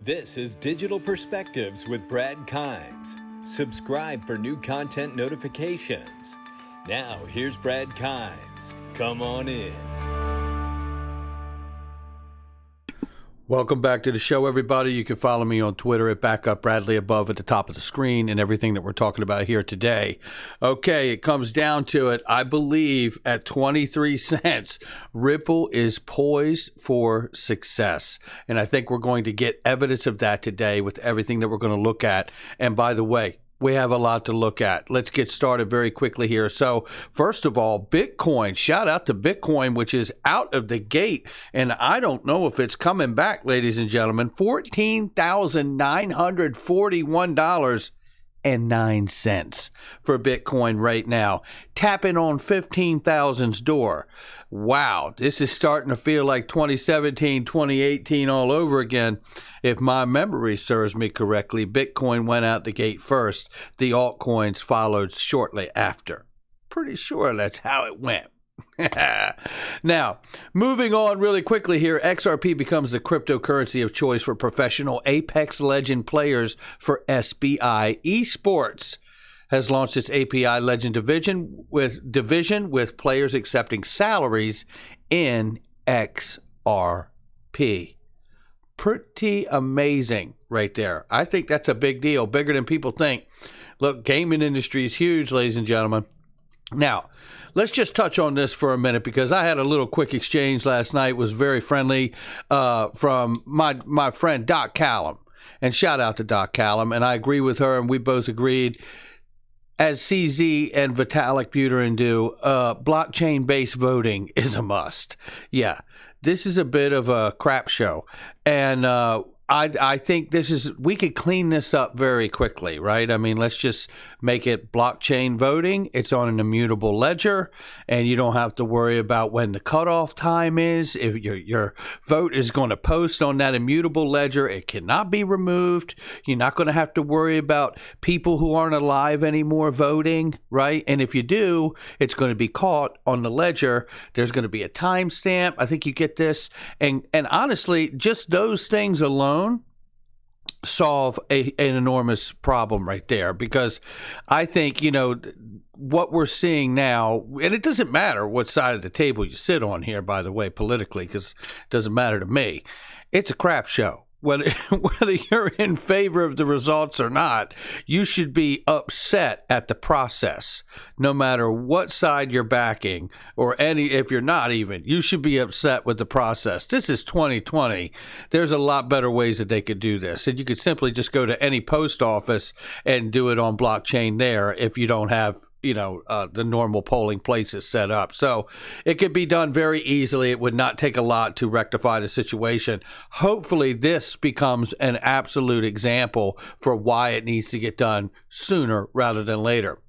This is Digital Perspectives with Brad Kimes. Subscribe for new content notifications. Now, here's Brad Kimes. Come on in. Welcome back to the show, everybody. You can follow me on Twitter at @BackupBradley above at the top of the screen and everything that we're talking about here today. Okay, it comes down to it. I believe at 23 cents, Ripple is poised for success. And I think we're going to get evidence of that today with everything that we're going to look at. And by the way, we have a lot to look at. Let's get started very quickly here. So first of all, Bitcoin. Shout out to Bitcoin, which is out of the gate. And I don't know if it's coming back, ladies and gentlemen. $14,941.09 for Bitcoin right now. Tapping on 15,000's door. Wow, this is starting to feel like 2017, 2018 all over again. If my memory serves me correctly, Bitcoin went out the gate first. The altcoins followed shortly after. Pretty sure that's how it went. Now, moving on really quickly here, XRP becomes the cryptocurrency of choice for professional Apex Legend players for SBI Esports. Has launched its API Legend division with players accepting salaries in XRP. Pretty amazing right there. I think that's a big deal, bigger than people think. Look, gaming industry is huge, ladies and gentlemen. Now, let's just touch on this for a minute because I had a little quick exchange last night. It was very friendly from my friend Doc Callum. And shout out to Doc Callum. And I agree with her, and we both agreed, as CZ and Vitalik Buterin do, blockchain-based voting is a must. Yeah, this is a bit of a crap show. And I think we could clean this up very quickly, right? I mean, let's just make it blockchain voting. It's on an immutable ledger, and you don't have to worry about when the cutoff time is. If your vote is going to post on that immutable ledger, it cannot be removed. You're not going to have to worry about people who aren't alive anymore voting, right? And if you do, it's going to be caught on the ledger. There's going to be a timestamp. I think you get this. And honestly, just those things alone solve an enormous problem right there, because I think, what we're seeing now, and it doesn't matter what side of the table you sit on here, by the way, politically, because it doesn't matter to me. It's a crap show. Whether you're in favor of the results or not, you should be upset at the process, no matter what side you're backing, or if you're not even, you should be upset with the process. This is 2020. There's a lot better ways that they could do this. And you could simply just go to any post office and do it on blockchain there if you don't have the normal polling places set up. So it could be done very easily. It would not take a lot to rectify the situation. Hopefully this becomes an absolute example for why it needs to get done sooner rather than later.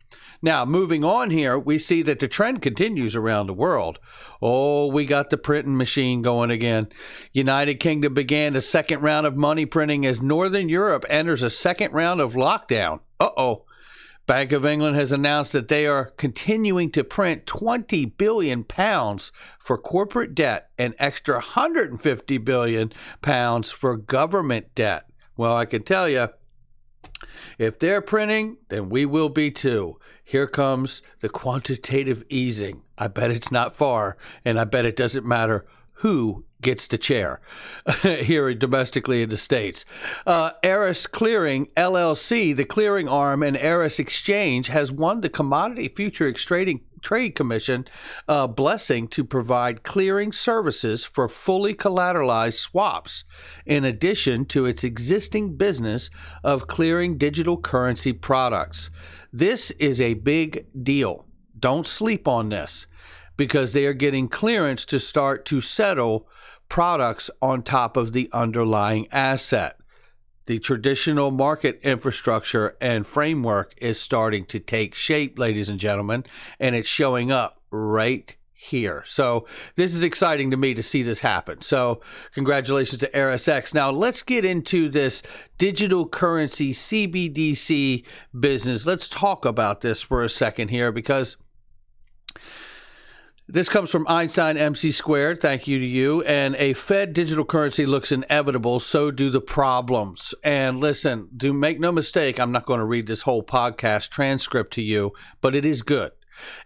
Now, moving on here, we see that the trend continues around the world. Oh, we got the printing machine going again. United Kingdom began the second round of money printing as Northern Europe enters a second round of lockdown. Uh-oh. Bank of England has announced that they are continuing to print £20 billion for corporate debt and extra £150 billion for government debt. Well, I can tell you, if they're printing, then we will be too. Here comes the quantitative easing. I bet it's not far, and I bet it doesn't matter who gets the chair here domestically in the States. Eris Clearing, LLC, the clearing arm, and Eris Exchange has won the Commodity Futures Trade Commission blessing to provide clearing services for fully collateralized swaps, in addition to its existing business of clearing digital currency products. This is a big deal. Don't sleep on this, because they are getting clearance to start to settle products on top of the underlying asset. The traditional market infrastructure and framework is starting to take shape, ladies and gentlemen, and it's showing up right here. So this is exciting to me to see this happen. So congratulations to RSX. Now let's get into this digital currency CBDC business. Let's talk about this for a second here, because This comes from Einstein MC Squared. Thank you to you. And a Fed digital currency looks inevitable. So do the problems. And listen, do make no mistake, I'm not going to read this whole podcast transcript to you, but it is good.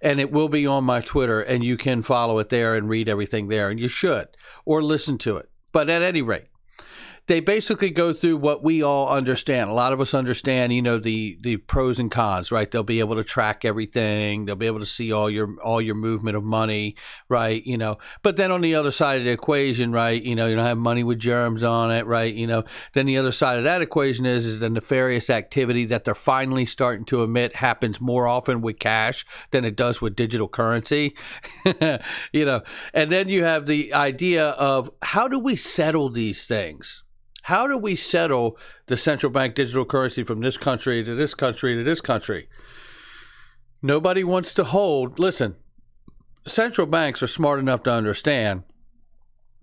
And it will be on my Twitter, and you can follow it there and read everything there. And you should, or listen to it. But at any rate, they basically go through what we all understand. A lot of us understand, the pros and cons, right? They'll be able to track everything. They'll be able to see all your movement of money, right? But then on the other side of the equation, right? You don't have money with germs on it, right? Then the other side of that equation is the nefarious activity that they're finally starting to admit happens more often with cash than it does with digital currency, And then you have the idea of how do we settle these things? How do we settle the central bank digital currency from this country to this country to this country? Nobody wants to hold. Listen, central banks are smart enough to understand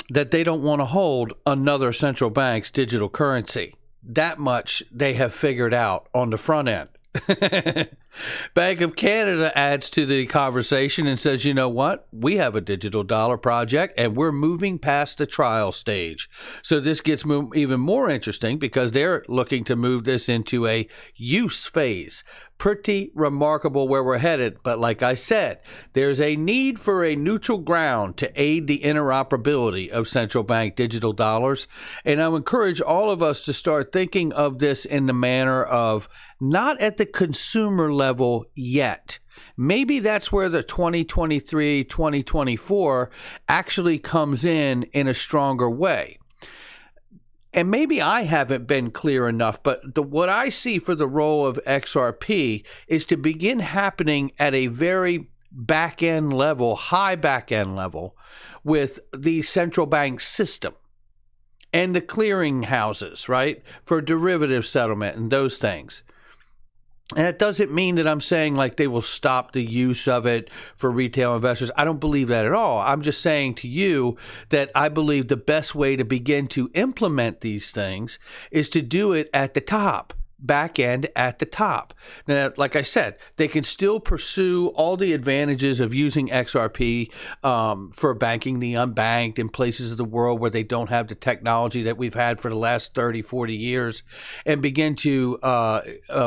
that they don't want to hold another central bank's digital currency. That much they have figured out on the front end. Bank of Canada adds to the conversation and says, you know what? We have a digital dollar project and we're moving past the trial stage. So this gets even more interesting because they're looking to move this into a use phase. Pretty remarkable where we're headed. But like I said, there's a need for a neutral ground to aid the interoperability of central bank digital dollars. And I encourage all of us to start thinking of this in the manner of not at the consumer level yet. Maybe that's where the 2023, 2024 actually comes in a stronger way. And maybe I haven't been clear enough, but what I see for the role of XRP is to begin happening at a very back-end level, high back-end level, with the central bank system and the clearing houses, right, for derivative settlement and those things. And it doesn't mean that I'm saying like they will stop the use of it for retail investors. I don't believe that at all. I'm just saying to you that I believe the best way to begin to implement these things is to do it at the top. Back end at the top. Now, like I said, they can still pursue all the advantages of using XRP for banking the unbanked in places of the world where they don't have the technology that we've had for the last 30, 40 years and begin to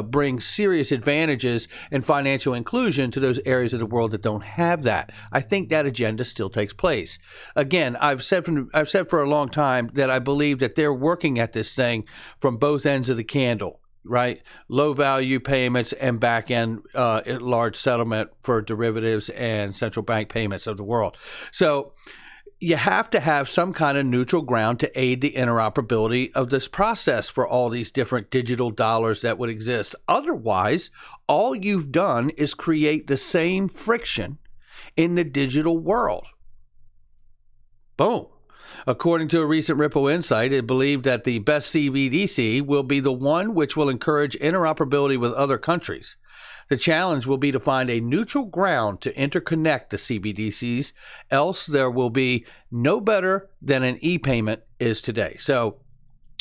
bring serious advantages and financial inclusion to those areas of the world that don't have that. I think that agenda still takes place. Again, I've said for a long time that I believe that they're working at this thing from both ends of the candle. Right? Low value payments and back end large settlement for derivatives and central bank payments of the world. So you have to have some kind of neutral ground to aid the interoperability of this process for all these different digital dollars that would exist. Otherwise, all you've done is create the same friction in the digital world. Boom. According to a recent Ripple insight, it believed that the best CBDC will be the one which will encourage interoperability with other countries. The challenge will be to find a neutral ground to interconnect the CBDCs, else there will be no better than an e-payment is today. So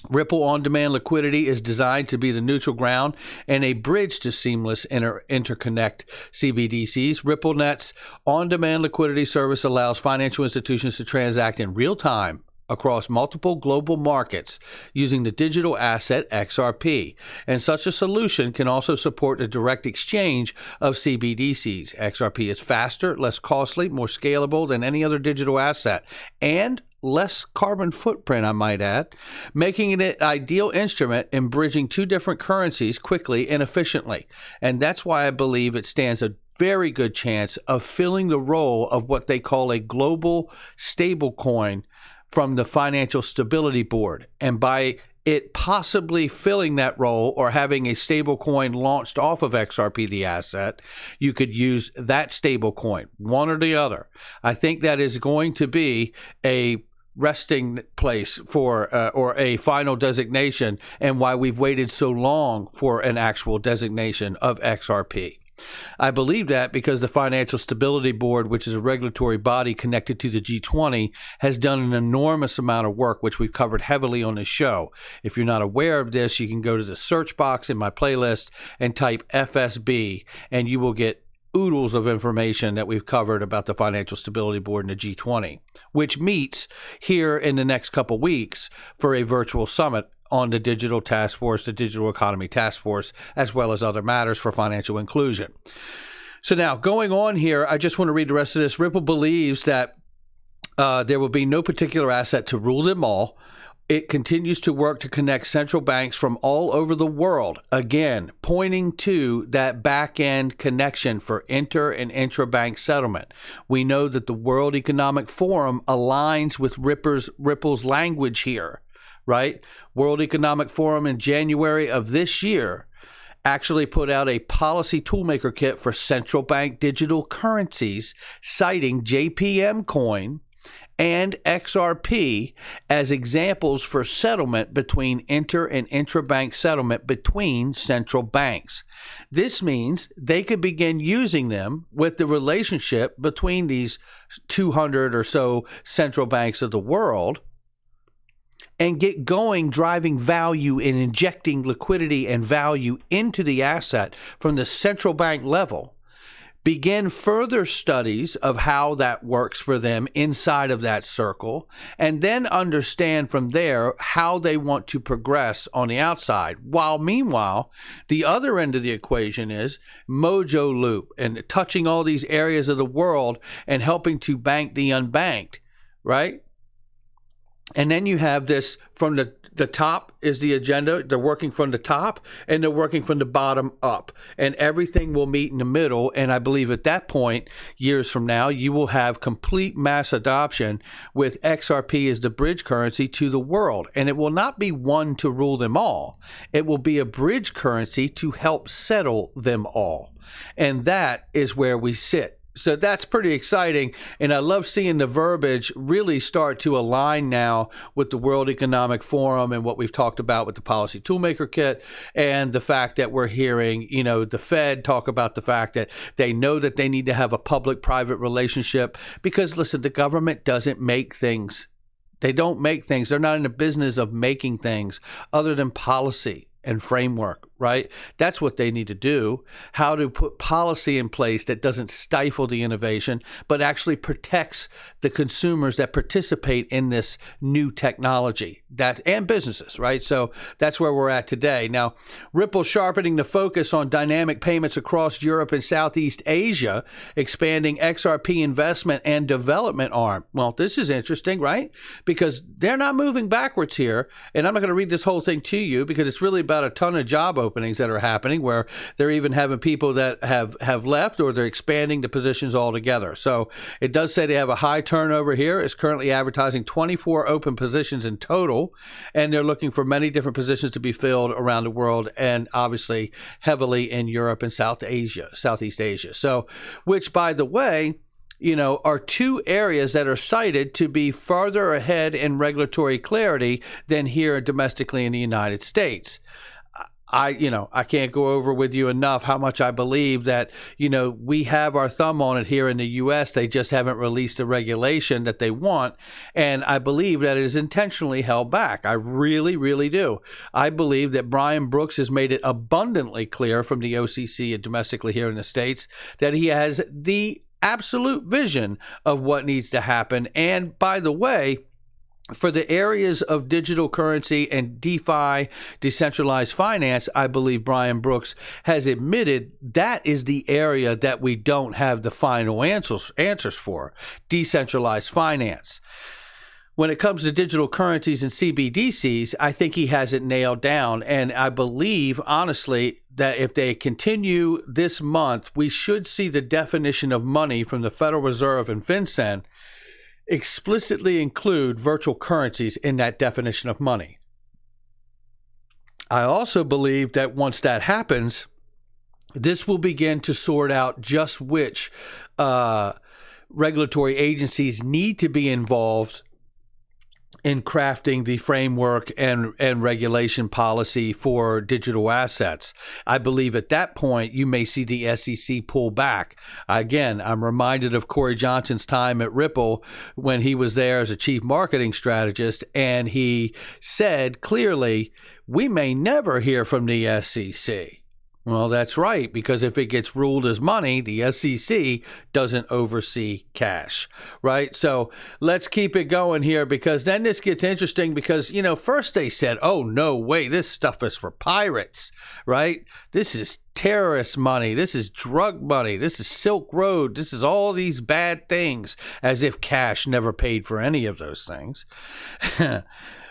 Ripple on-demand liquidity is designed to be the neutral ground and a bridge to seamless interconnect CBDCs. RippleNet's on-demand liquidity service allows financial institutions to transact in real time across multiple global markets using the digital asset XRP. And such a solution can also support the direct exchange of CBDCs. XRP is faster, less costly, more scalable than any other digital asset, and less carbon footprint, I might add, making it an ideal instrument in bridging two different currencies quickly and efficiently. And that's why I believe it stands a very good chance of filling the role of what they call a global stablecoin from the Financial Stability Board. And by it possibly filling that role or having a stable coin launched off of XRP, the asset, you could use that stable coin, one or the other. I think that is going to be a resting place for or a final designation, and why we've waited so long for an actual designation of XRP. I believe that because the Financial Stability Board, which is a regulatory body connected to the G20, has done an enormous amount of work, which we've covered heavily on this show. If you're not aware of this, you can go to the search box in my playlist and type FSB, and you will get oodles of information that we've covered about the Financial Stability Board and the G20, which meets here in the next couple weeks for a virtual summit on the Digital Task Force, the Digital Economy Task Force, as well as other matters for financial inclusion. So now, going on here, I just want to read the rest of this. Ripple believes that there will be no particular asset to rule them all. It continues to work to connect central banks from all over the world, again, pointing to that back-end connection for inter- and intra-bank settlement. We know that the World Economic Forum aligns with Ripple's language here, right? World Economic Forum in January of this year actually put out a policy toolmaker kit for central bank digital currencies, citing JPM coin and XRP as examples for settlement between inter- and intra-bank settlement between central banks. This means they could begin using them with the relationship between these 200 or so central banks of the world and get going, driving value and injecting liquidity and value into the asset from the central bank level. Begin further studies of how that works for them inside of that circle, and then understand from there how they want to progress on the outside. While meanwhile, the other end of the equation is Mojo Loop and touching all these areas of the world and helping to bank the unbanked, right? And then you have this from the top is the agenda. They're working from the top and they're working from the bottom up, and everything will meet in the middle. And I believe at that point, years from now, you will have complete mass adoption with XRP as the bridge currency to the world. And it will not be one to rule them all. It will be a bridge currency to help settle them all. And that is where we sit. So that's pretty exciting, and I love seeing the verbiage really start to align now with the World Economic Forum and what we've talked about with the Policy Toolmaker Kit, and the fact that we're hearing, the Fed talk about the fact that they know that they need to have a public-private relationship because, listen, the government doesn't make things. They don't make things. They're not in the business of making things other than policy and framework, right? That's what they need to do. How to put policy in place that doesn't stifle the innovation, but actually protects the consumers that participate in this new technology and businesses, right? So that's where we're at today. Now, Ripple sharpening the focus on dynamic payments across Europe and Southeast Asia, expanding XRP investment and development arm. Well, this is interesting, right? Because they're not moving backwards here. And I'm not going to read this whole thing to you because it's really about a ton of job openings that are happening where they're even having people that have left, or they're expanding the positions altogether. So it does say they have a high turnover here. It's currently advertising 24 open positions in total, and they're looking for many different positions to be filled around the world, and obviously heavily in Europe and Southeast Asia. So, which, by the way, are two areas that are cited to be farther ahead in regulatory clarity than here domestically in the United States. I can't go over with you enough how much I believe that, we have our thumb on it here in the U.S. They just haven't released the regulation that they want. And I believe that it is intentionally held back. I really, really do. I believe that Brian Brooks has made it abundantly clear from the OCC and domestically here in the States that he has the absolute vision of what needs to happen. And by the way, for the areas of digital currency and DeFi, decentralized finance, I believe Brian Brooks has admitted that is the area that we don't have the final answers for, decentralized finance. When it comes to digital currencies and CBDCs, I think he has it nailed down. And I believe, honestly, that if they continue this month, we should see the definition of money from the Federal Reserve and FinCEN explicitly include virtual currencies in that definition of money. I also believe that once that happens, this will begin to sort out just which regulatory agencies need to be involved in crafting the framework and regulation policy for digital assets. I believe at that point, you may see the SEC pull back. Again, I'm reminded of Corey Johnson's time at Ripple when he was there as a chief marketing strategist, and he said clearly, we may never hear from the SEC. Well, that's right, because if it gets ruled as money, the SEC doesn't oversee cash, right? So let's keep it going here, because then this gets interesting because, first they said, oh, no way, this stuff is for pirates, right? This is terrorist money. This is drug money. This is Silk Road. This is all these bad things, as if cash never paid for any of those things.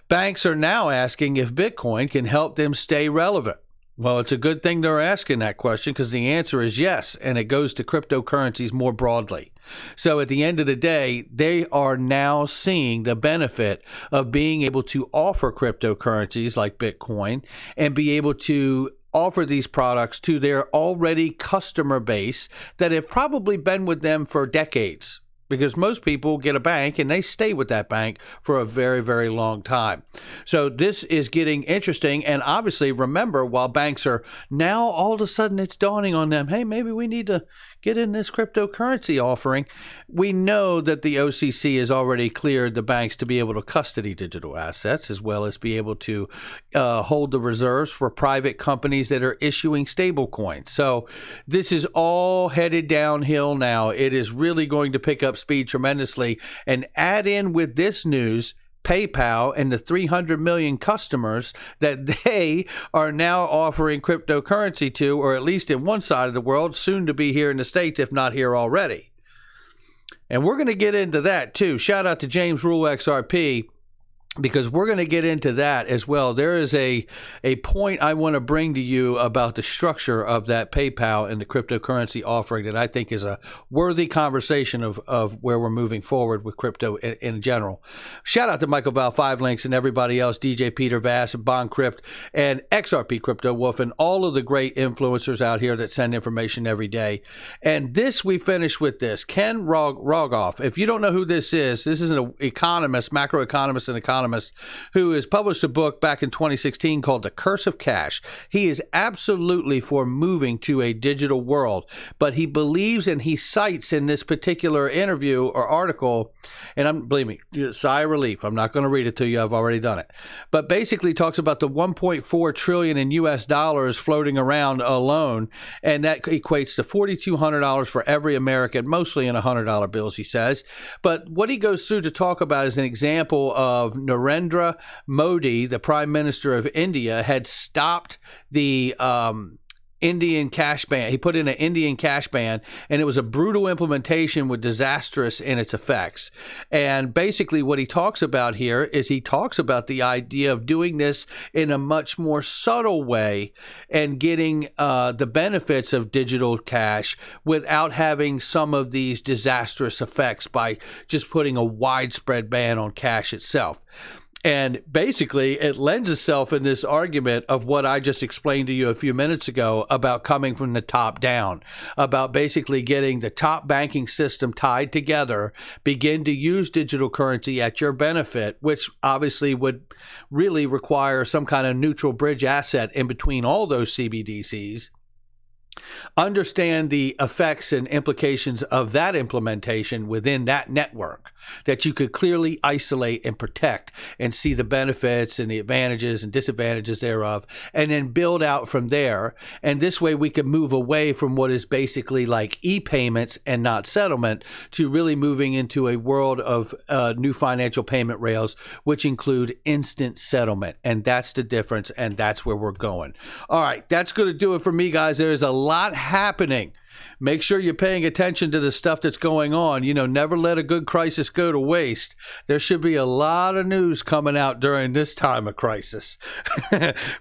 Banks are now asking if Bitcoin can help them stay relevant. Well, it's a good thing they're asking that question, because the answer is yes, and it goes to cryptocurrencies more broadly. So at the end of the day, they are now seeing the benefit of being able to offer cryptocurrencies like Bitcoin and be able to offer these products to their already customer base that have probably been with them for decades. Because most people get a bank and they stay with that bank for a very, very long time. So this is getting interesting. And obviously, remember, while banks are now all of a sudden it's dawning on them, hey, maybe we need to get in this cryptocurrency offering. We know that the OCC has already cleared the banks to be able to custody digital assets, as well as be able to hold the reserves for private companies that are issuing stable coins. So this is all headed downhill now. It is really going to pick up speed tremendously. And add in with this news, PayPal and the 300 million customers that they are now offering cryptocurrency to, or at least in one side of the world, soon to be here in the States, if not here already. And we're going to get into that too. Shout out to James Rule XRP, because we're going to get into that as well. There is a point I want to bring to you about the structure of that PayPal and the cryptocurrency offering that I think is a worthy conversation of where we're moving forward with crypto in general. Shout out to Michael Val, 5 Links, and everybody else, DJ Peter Vass, Bond Crypt, and XRP Crypto Wolf, and all of the great influencers out here that send information every day. And this, we finish with this. Ken Rogoff. If you don't know who this is an economist, macroeconomist and economist, who has published a book back in 2016 called The Curse of Cash. He is absolutely for moving to a digital world, but he believes, and he cites in this particular interview or article, and believe me, sigh of relief, I'm not going to read it to you, I've already done it, but basically talks about the 1.4 trillion in US dollars floating around alone, and that equates to $4,200 for every American, mostly in $100 bills, he says. But what he goes through to talk about is an example of Narendra Modi, the Prime Minister of India, had stopped the Indian cash ban. He put in an Indian cash ban, and it was a brutal implementation with disastrous in its effects. And basically what he talks about here is he talks about the idea of doing this in a much more subtle way and getting the benefits of digital cash without having some of these disastrous effects by just putting a widespread ban on cash itself. And basically, it lends itself in this argument of what I just explained to you a few minutes ago about coming from the top down, about basically getting the top banking system tied together, begin to use digital currency at your benefit, which obviously would really require some kind of neutral bridge asset in between all those CBDCs. Understand the effects and implications of that implementation within that network that you could clearly isolate and protect and see the benefits and the advantages and disadvantages thereof, and then build out from there. And this way we can move away from what is basically like e-payments and not settlement to really moving into a world of new financial payment rails, which include instant settlement. And that's the difference, and that's where we're going. All right, that's going to do it for me, guys. There is a lot happening. Make sure you're paying attention to the stuff that's going on. Never let a good crisis go to waste. There should be a lot of news coming out during this time of crisis.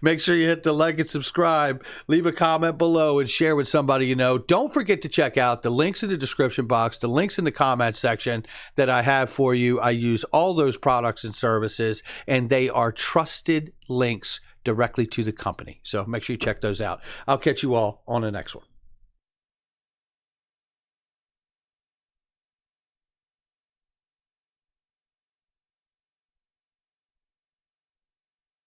Make sure you hit the like and subscribe, leave a comment below, and share with somebody you know. Don't forget to check out the links in the description box, the links in the comment section that I have for you. I use all those products and services, and they are trusted links directly to the company. So make sure you check those out. I'll catch you all on the next one.